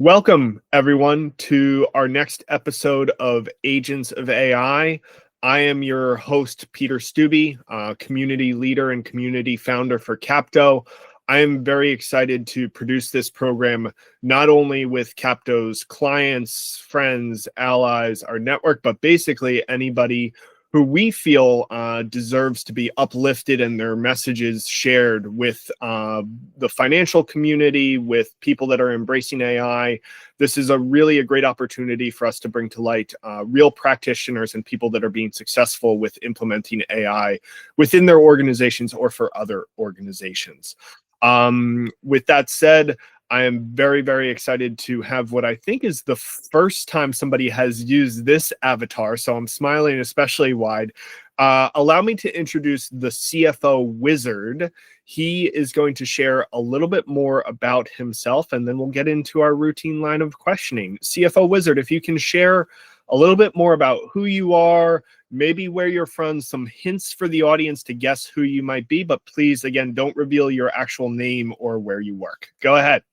Welcome, everyone, to our next episode of Agents of AI. I am your host, Peter Stubbe, community leader and community founder for Capto. I am very excited to produce this program, not only with Capto's clients, friends, allies, our network, but basically anybody who we feel deserves to be uplifted and their messages shared with the financial community, with people that are embracing AI. This is really a great opportunity for us to bring to light real practitioners and people that are being successful with implementing AI within their organizations or for other organizations. With that said, I am very, very excited to have what I think is the first time somebody has used this avatar, so I'm smiling especially wide. Allow me to introduce the CFO Wizard. He is going to share a little bit more about himself, and then we'll get into our routine line of questioning. CFO Wizard, if you can share a little bit more about who you are, maybe where you're from, some hints for the audience to guess who you might be, but please, again, don't reveal your actual name or where you work. Go ahead.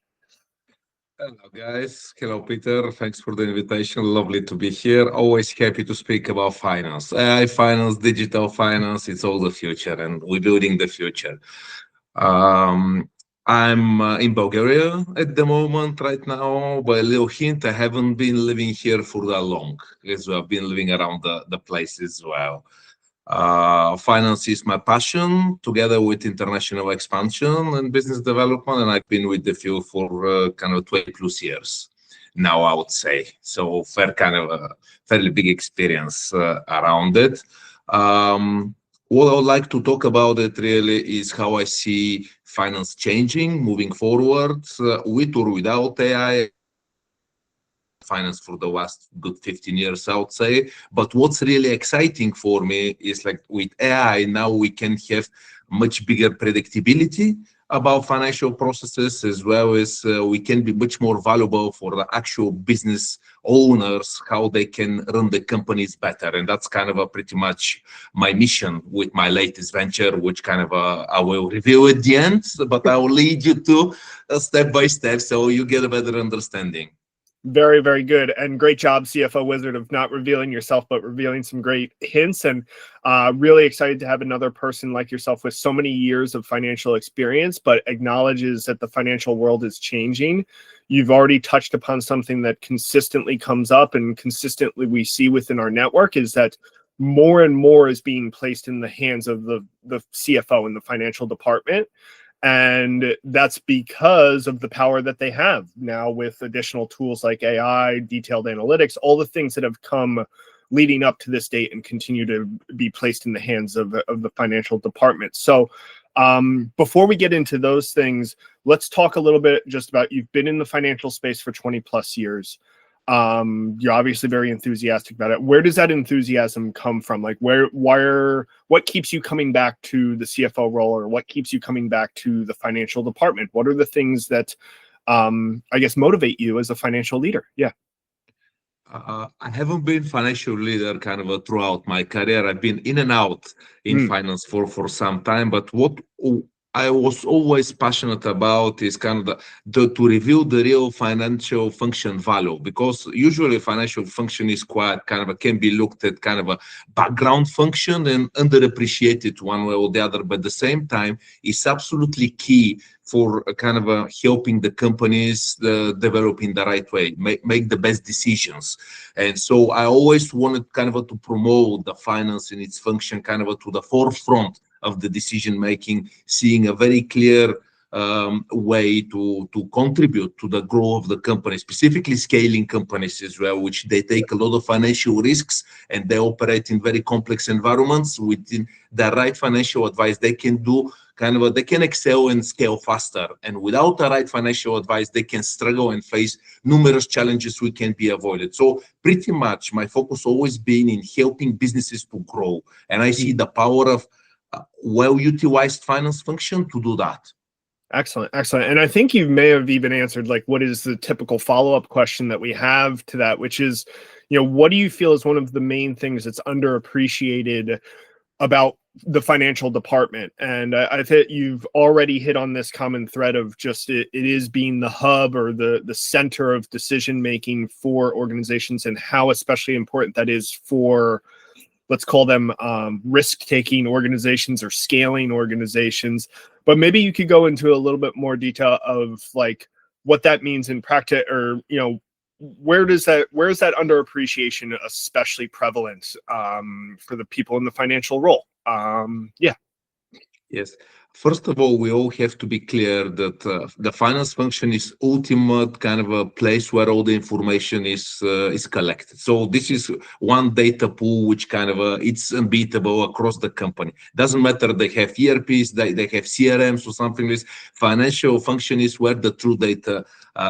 Hello, guys. Hello, Peter. Thanks for the invitation. Lovely to be here. Always happy to speak about finance. AI finance, digital finance, it's all the future, and we're building the future. I'm in Bulgaria at the moment right now. By a little hint, I haven't been living here for that long, because I've been living around the place as well. Finance is my passion, together with international expansion and business development, and I've been with the field for kind of 20 plus years now, I would say. So fairly big experience around it. What I would like to talk about it really is how I see finance changing, moving forward, with or without AI. Finance for the last good 15 years, I would say. But what's really exciting for me is, like, with AI, now we can have much bigger predictability about financial processes, as well as we can be much more valuable for the actual business owners, how they can run the companies better. And that's kind of a pretty much my mission with my latest venture, which kind of I will reveal at the end, but I will lead you to step by step so you get a better understanding. Very, very good. And great job, CFO Wizard, of not revealing yourself, but revealing some great hints. And really excited to have another person like yourself with so many years of financial experience, but acknowledges that the financial world is changing. You've already touched upon something that consistently comes up and consistently we see within our network, is that more and more is being placed in the hands of the CFO in the financial department. And that's because of the power that they have now with additional tools like AI, detailed analytics, all the things that have come leading up to this date and continue to be placed in the hands of the financial department. So before we get into those things, let's talk a little bit just about, you've been in the financial space for 20 plus years. You're obviously very enthusiastic about it. Where does that enthusiasm come from? Like, what keeps you coming back to the CFO role, or what keeps you coming back to the financial department? What are the things that, I guess, motivate you as a financial leader? Yeah. I haven't been financial leader kind of throughout my career. I've been in and out in finance for some time, but what I was always passionate about is kind of to reveal the real financial function value, because usually financial function is quite kind of can be looked at kind of a background function and underappreciated one way or the other, but at the same time it's absolutely key for kind of helping the companies develop in the right way, make the best decisions. And so I always wanted kind of to promote the finance in its function kind of to the forefront of the decision making, seeing a very clear way to contribute to the growth of the company, specifically scaling companies as well, which they take a lot of financial risks and they operate in very complex environments. Within the right financial advice, they can do they can excel and scale faster. And without the right financial advice, they can struggle and face numerous challenges which can be avoided. So pretty much my focus always been in helping businesses to grow. And I see the power of well-utilized finance function to do that. Excellent. Excellent. And I think you may have even answered, like, what is the typical follow-up question that we have to that, which is, what do you feel is one of the main things that's underappreciated about the financial department. And I think you've already hit on this common thread of just it is being the hub or the center of decision making for organizations, and how especially important that is for, let's call them risk-taking organizations or scaling organizations. But maybe you could go into a little bit more detail of like what that means in practice, or where is that underappreciation especially prevalent for the people in the financial role? Yeah. Yes. First of all, we all have to be clear that the finance function is ultimate kind of a place where all the information is collected. So this is one data pool which kind of it's unbeatable across the company. Doesn't matter they have ERPs, they have CRMs or something. This financial function is where the true data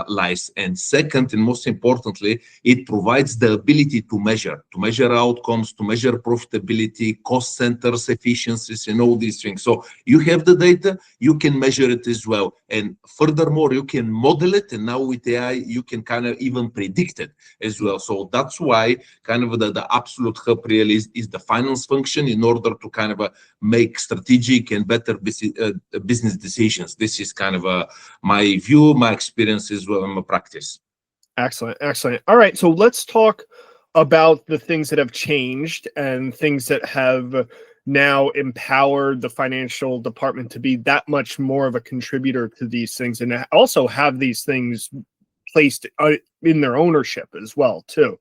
lies. And second, and most importantly, it provides the ability to measure outcomes, to measure profitability, cost centers, efficiencies, and all these things. So you have the data, you can measure it as well. And furthermore, you can model it. And now with AI, you can kind of even predict it as well. So that's why kind of the absolute hub really is the finance function in order to kind of make strategic and better business decisions. This is kind of my view, my experience as well in my practice. Excellent. All right. So let's talk about the things that have changed and things that have now empowered the financial department to be that much more of a contributor to these things, and also have these things placed in their ownership as well too.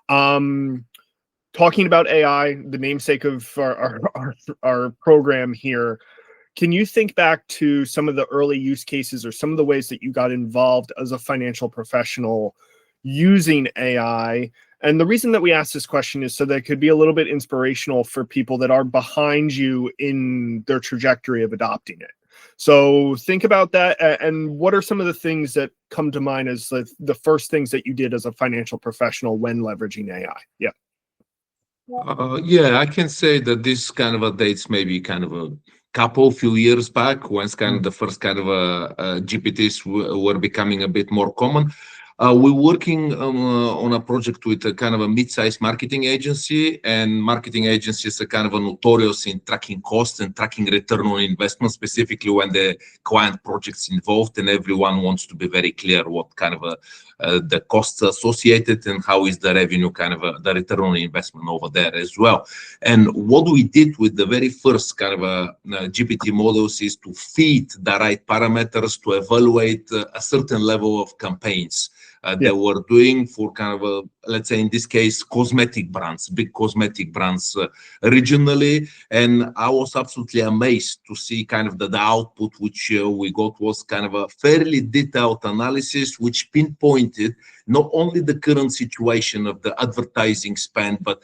Talking about AI, the namesake of our program here, can you think back to some of the early use cases or some of the ways that you got involved as a financial professional using AI? And the reason that we ask this question is so that it could be a little bit inspirational for people that are behind you in their trajectory of adopting it. So think about that. And what are some of the things that come to mind as the first things that you did as a financial professional when leveraging AI? Yeah. Yeah, I can say that this kind of dates maybe kind of a few years back, when kind of the first kind of GPTs were becoming a bit more common. We're working on a project with a kind of a mid-sized marketing agency, and marketing agencies are kind of notorious in tracking costs and tracking return on investment, specifically when the client project's involved, and everyone wants to be very clear what kind of the costs associated and how is the revenue kind of the return on investment over there as well. And what we did with the very first kind of GPT models is to feed the right parameters to evaluate a certain level of campaigns they were doing for kind of let's say in this case, cosmetic brands, big cosmetic brands regionally. And I was absolutely amazed to see kind of the output which we got was kind of a fairly detailed analysis, which pinpointed not only the current situation of the advertising spend, but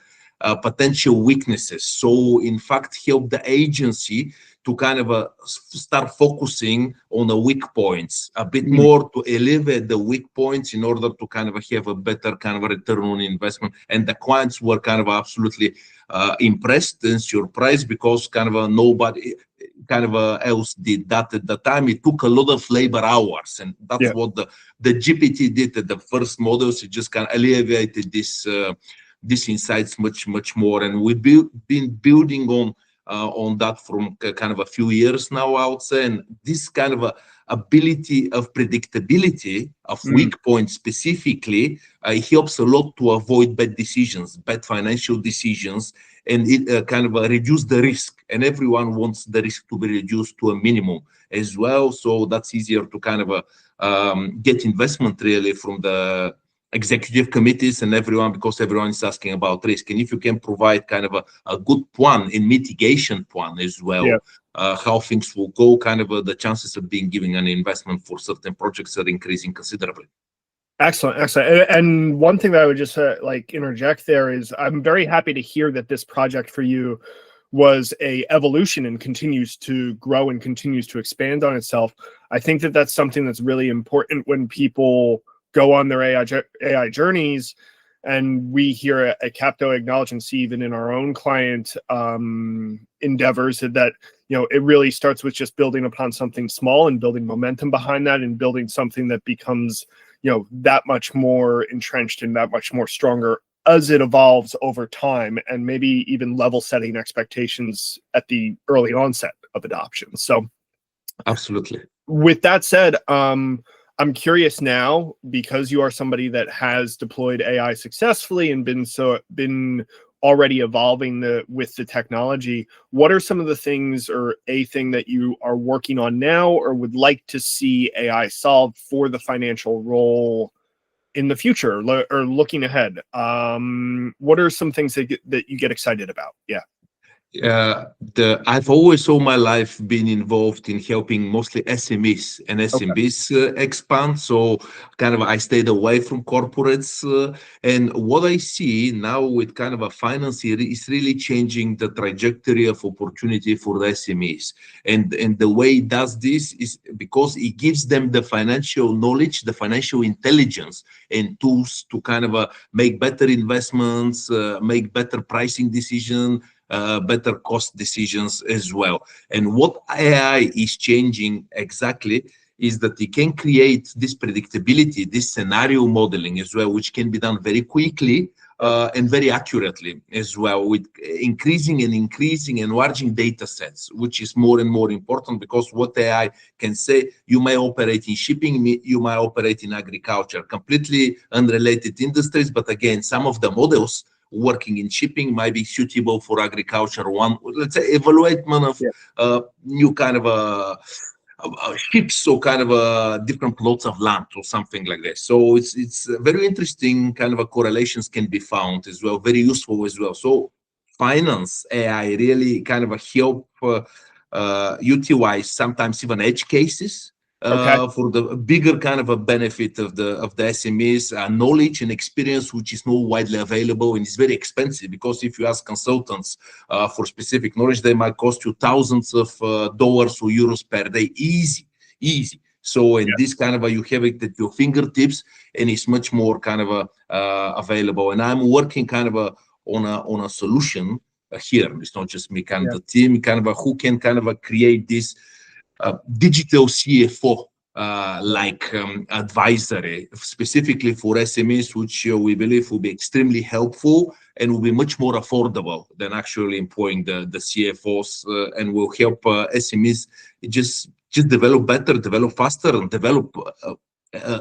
potential weaknesses. So in fact, help the agency to kind of start focusing on the weak points a bit more, to elevate the weak points in order to kind of have a better kind of a return on investment. And the clients were kind of absolutely impressed and surprised, because kind of nobody kind of else did that at the time. It took a lot of labor hours, and that's what the GPT did at the first models. It just kind of alleviated these insights much more. And we've been building on that from kind of a few years now, I would say. And this kind of ability of predictability of weak points specifically, it helps a lot to avoid bad decisions, bad financial decisions, and it kind of reduce the risk. And everyone wants the risk to be reduced to a minimum as well. So that's easier to kind of get investment really from the executive committees and everyone, because everyone is asking about risk. And if you can provide kind of a good plan and mitigation plan as well, how things will go, kind of the chances of being given an investment for certain projects are increasing considerably. Excellent. And one thing that I would just like interject there is, I'm very happy to hear that this project for you was a evolution and continues to grow and continues to expand on itself. I think that that's something that's really important when people go on their AI journeys. And we here at Capto acknowledge and see even in our own client endeavors that, it really starts with just building upon something small and building momentum behind that, and building something that becomes, that much more entrenched and that much more stronger as it evolves over time, and maybe even level setting expectations at the early onset of adoption. So Absolutely. with that said, I'm curious now, because you are somebody that has deployed AI successfully and been already evolving with the technology. What are some of the things, or a thing that you are working on now or would like to see AI solve for the financial role in the future, or looking ahead? What are some things that you get excited about? Yeah. I've always all my life been involved in helping mostly SMEs and Okay. SMBs expand. So kind of I stayed away from corporates. And what I see now with kind of a finance here is really changing the trajectory of opportunity for the SMEs. And the way it does this is because it gives them the financial knowledge, the financial intelligence and tools to kind of make better investments, make better pricing decisions, better cost decisions as well. And what AI is changing exactly is that it can create this predictability, this scenario modeling as well, which can be done very quickly and very accurately as well, with increasing and enlarging data sets, which is more and more important, because what AI can say, you may operate in shipping, you might operate in agriculture, completely unrelated industries. But again, some of the models working in shipping might be suitable for agriculture. One, let's say, evaluation of new kind of ships, or kind of different plots of land or something like that. So it's very interesting kind of correlations can be found as well, very useful as well. So finance AI really kind of help utilize sometimes even edge cases Okay. for the bigger kind of a benefit of the SMEs, knowledge and experience, which is not widely available and is very expensive. Because if you ask consultants for specific knowledge, they might cost you thousands of dollars or euros per day, easy. So in this kind of you have it at your fingertips, and it's much more kind of available. And I'm working kind of on a solution here. It's not just me, kind of the team, kind of who can kind of create this digital CFO advisory specifically for SMEs, which we believe will be extremely helpful and will be much more affordable than actually employing the CFOs, and will help SMEs just develop better, develop faster, and develop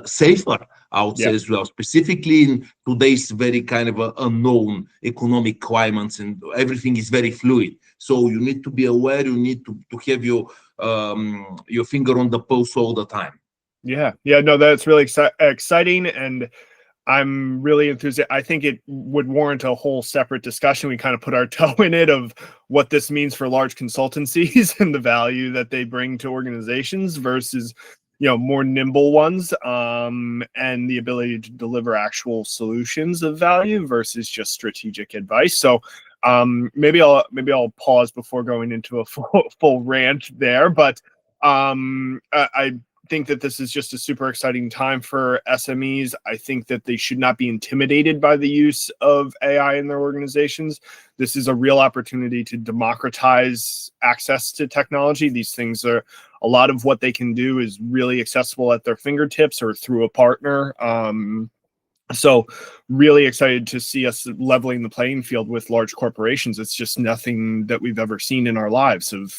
safer, I would say, as well, specifically in today's very kind of unknown economic climates, and everything is very fluid. So you need to be aware, you need to have your finger on the pulse all the time. Yeah. No, that's really exciting, and I'm really enthusiastic. I think it would warrant a whole separate discussion. We kind of put our toe in it of what this means for large consultancies and the value that they bring to organizations versus, more nimble ones, and the ability to deliver actual solutions of value versus just strategic advice. So maybe I'll pause before going into a full rant there, but I think that this is just a super exciting time for SMEs. I think that they should not be intimidated by the use of AI in their organizations. This is a real opportunity to democratize access to technology. These things are, a lot of what they can do is really accessible at their fingertips or through a partner. So really excited to see us leveling the playing field with large corporations. It's just nothing that we've ever seen in our lives of,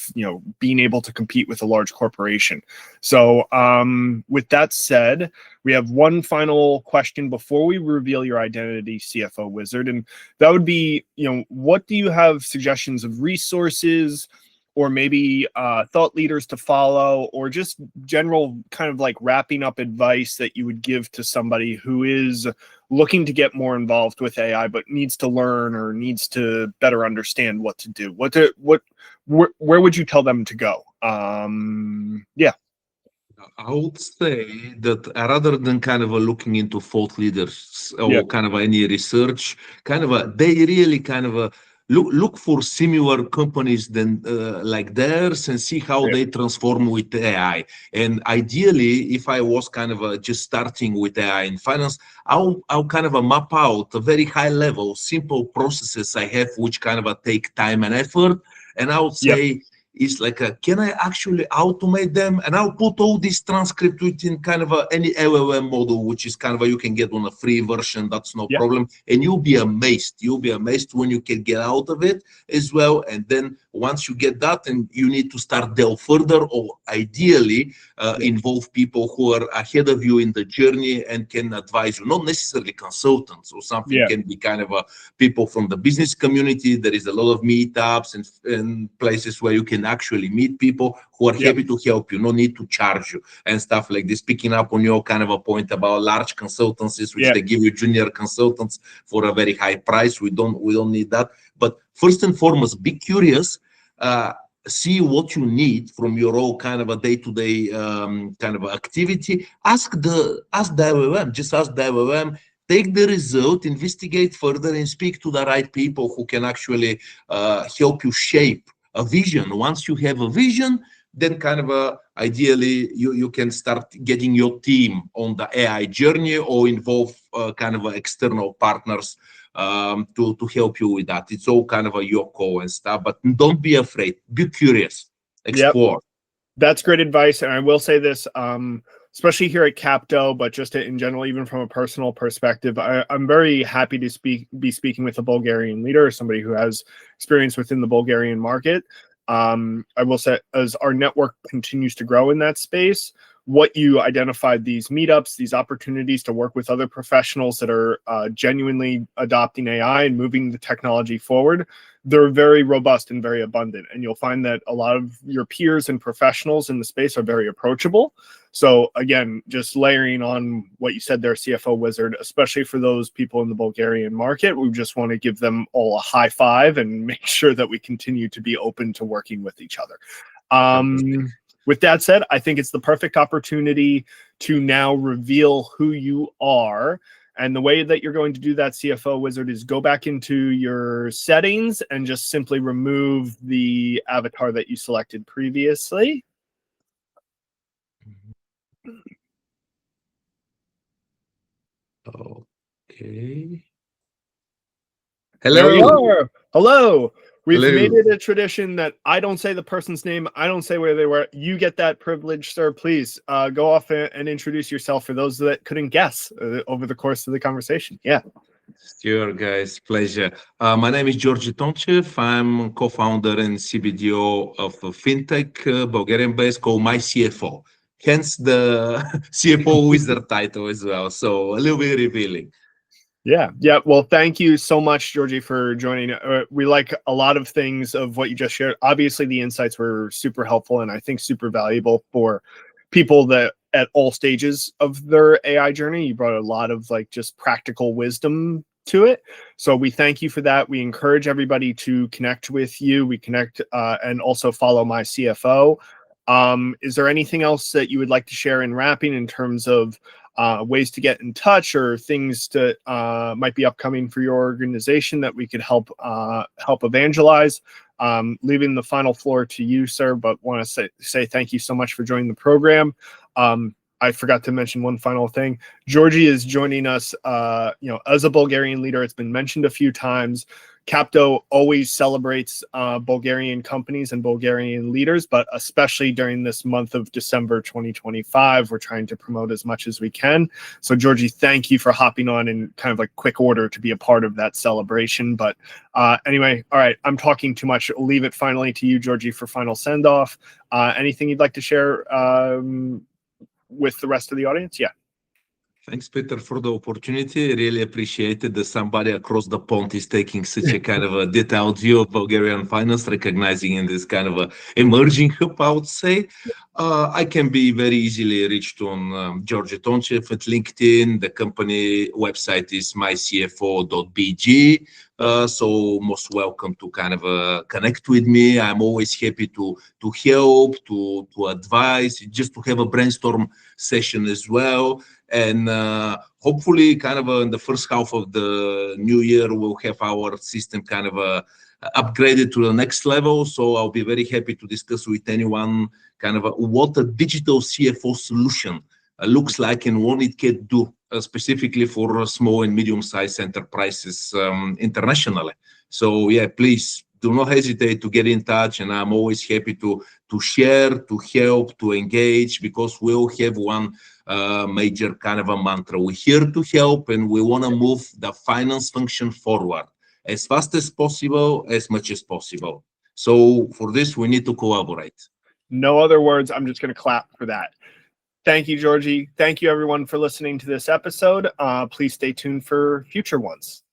being able to compete with a large corporation. So with that said, we have one final question before we reveal your identity, CFO Wizard. And that would be, what do you have suggestions of resources, or maybe thought leaders to follow, or just general kind of like wrapping up advice that you would give to somebody who is looking to get more involved with AI, but needs to learn or needs to better understand what to do? Where would you tell them to go? Yeah. I would say that rather than kind of looking into thought leaders or kind of any research, kind of they really kind of look for similar companies than like theirs, and see how they transform with AI. And ideally, if I was kind of just starting with AI in finance, I'll kind of map out a very high level, simple processes I have, which kind of take time and effort. And I would say, is like, can I actually automate them? And I'll put all this transcript within kind of any LLM model, which is kind of you can get on a free version. That's no problem. And you'll be amazed. You'll be amazed when you can get out of it as well. And then once you get that, and you need to start delve further, or ideally involve people who are ahead of you in the journey and can advise you, not necessarily consultants or something. Can be kind of people from the business community. There is a lot of meetups and places where you can actually meet people who are happy to help you, no need to charge you and stuff like this. Picking up on your kind of a point about large consultancies, which they give you junior consultants for a very high price. We don't need that. But first and foremost, be curious. See what you need from your own kind of a day-to-day kind of activity. Ask the LLM. Just ask the LLM. Take the result, investigate further, and speak to the right people who can actually help you shape a vision. Once you have a vision, then kind of ideally you can start getting your team on the AI journey, or involve kind of external partners to help you with that. It's all kind of your call and stuff, but don't be afraid. Be curious, explore. That's great advice. And I will say this, especially here at Capto, but just in general, even from a personal perspective, I'm very happy to be speaking with a Bulgarian leader, somebody who has experience within the Bulgarian market. I will say, as our network continues to grow in that space, what you identified, these meetups, these opportunities to work with other professionals that are genuinely adopting AI and moving the technology forward, they're very robust and very abundant. And you'll find that a lot of your peers and professionals in the space are very approachable. So again, just layering on what you said there, CFO Wizard, especially for those people in the Bulgarian market, we just want to give them all a high five and make sure that we continue to be open to working with each other. With that said, I think it's the perfect opportunity to now reveal who you are. And the way that you're going to do that, CFO Wizard, is go back into your settings and just simply remove the avatar that you selected previously. Okay. Hello. There we are. Hello. We've Hello. made it a tradition that I don't say the person's name. I don't say where they were. You get that privilege, sir. Please go off and introduce yourself for those that couldn't guess over the course of the conversation. Yeah. Sure, guys. Pleasure. My name is Georgi Tonchev. I'm co-founder and CBDO of a fintech, Bulgarian-based, called My CFO. Hence the CFO Wizard title as well. So a little bit revealing. Yeah. Well, thank you so much, Georgi, for joining. We like a lot of things of what you just shared. Obviously, the insights were super helpful and I think super valuable for people that at all stages of their AI journey. You brought a lot of just practical wisdom to it. So we thank you for that. We encourage everybody to connect with you. We connect and also follow My CFO. Is there anything else that you would like to share in wrapping in terms of ways to get in touch or things that might be upcoming for your organization that we could help evangelize? Leaving the final floor to you, sir, but want to say thank you so much for joining the program. I forgot to mention one final thing. Georgi is joining us, as a Bulgarian leader. It's been mentioned a few times. Capto always celebrates Bulgarian companies and Bulgarian leaders, but especially during this month of December 2025, we're trying to promote as much as we can. So Georgi, thank you for hopping on in kind of quick order to be a part of that celebration. But anyway, all right, I'm talking too much. I'll leave it finally to you, Georgi, for final send-off. Anything you'd like to share with the rest of the audience? Yeah. Thanks, Peter, for the opportunity. Really appreciated that somebody across the pond is taking such a kind of a detailed view of Bulgarian finance, recognizing in this kind of a emerging hub, I would say. I can be very easily reached on Georgi Tonchev at LinkedIn. The company website is mycfo.bg. So most welcome to kind of connect with me. I'm always happy to help, to advise, just to have a brainstorm session as well. And hopefully kind of in the first half of the new year, we'll have our system kind of upgraded to the next level. So I'll be very happy to discuss with anyone kind of what a digital CFO solution looks like and what it can do specifically for small and medium-sized enterprises internationally. So yeah, please do not hesitate to get in touch, and I'm always happy to share, to help, to engage, because we all have one major kind of a mantra. We're here to help, and we want to move the finance function forward as fast as possible, as much as possible. So for this, we need to collaborate. No other words. I'm just going to clap for that. Thank you, Georgie. Thank you, everyone, for listening to this episode. Please stay tuned for future ones.